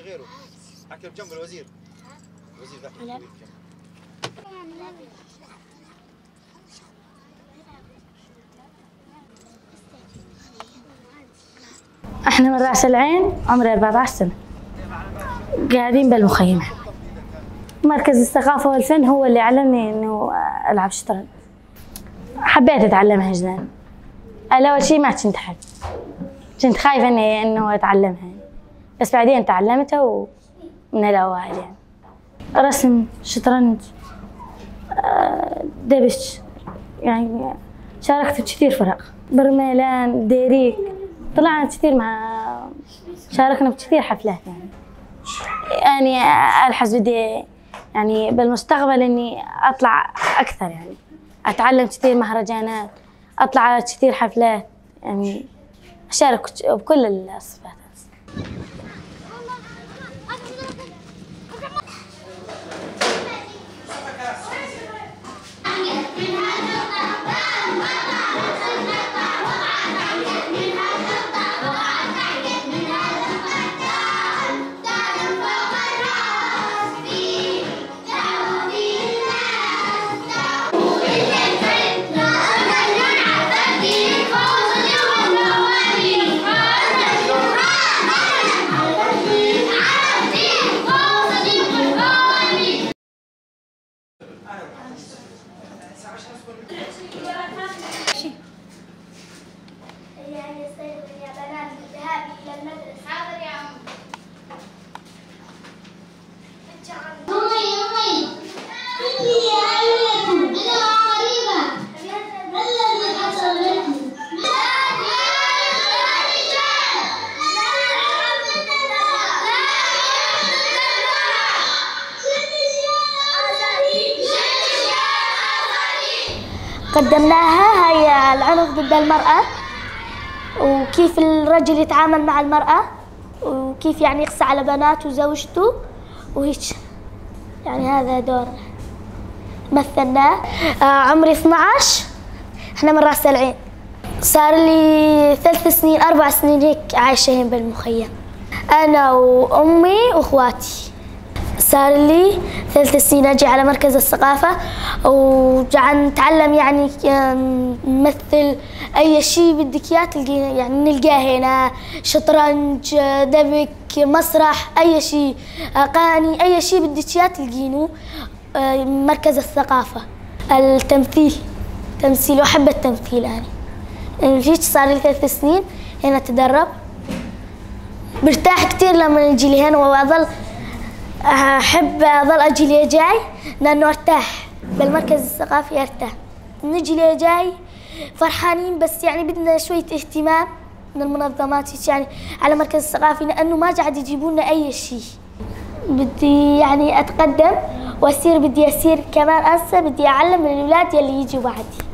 غيره. اكتب جنب الوزير. الوزير ذاك الكبير. احنا من رأس العين، عمري 14 سنة، قاعدين بالمخيمة. مركز الثقافة والفن هو اللي علمني انه العب شطرنج. حبيت اتعلمها جدا. اول شيء ما كنت احب، كنت خايفة انه اتعلمها، بس بعدين تعلمتها ومن الاوائل يعني. رسم، شطرنج، دبش، يعني شاركت بكثير فرق، برميلان، ديريك، طلعنا كثير شاركنا بكثير حفلات يعني الحز بدي يعني بالمستقبل اني اطلع اكثر، يعني اتعلم كثير مهرجانات، اطلع على كثير حفلات، يعني اشارك بكل الصفات. قدمناها هي العنف ضد المرأة، وكيف الرجل يتعامل مع المرأة، وكيف يعني يقسى على بناته وزوجته وهيك، يعني هذا دور مثلناه. عمري 12، احنا من راس العين. صار لي 3 سنين 4 سنين هيك عايشة هنا بالمخيم، أنا وأمي وأخواتي. صار لي 3 سنين أجي على مركز الثقافة وجعل نتعلم، يعني نمثل أي شيء بدك إياه تلقيه، يعني نلقاه هنا، شطرنج، دبك، مسرح، أي شيء، أغاني، أي شيء بدك إياه تلقينه. مركز الثقافة. التمثيل، تمثيل، وأحب التمثيل يعني. جيت صار لي 3 سنين هنا أتدرب، برتاح كثير لما نجي لي هنا، وأظل أحب أظل أجي لي جاي لأنه أرتاح بالمركز الثقافي، أرتاح. نجي لي جاي فرحانين، بس يعني بدنا شوية اهتمام من المنظمات يعني على المركز الثقافي، لأنه ما قاعد يجيبوا لنا أي شيء. بدي يعني أتقدم وأصير، بدي أصير كمان أنسى، بدي أعلم الأولاد يلي يجوا بعدي.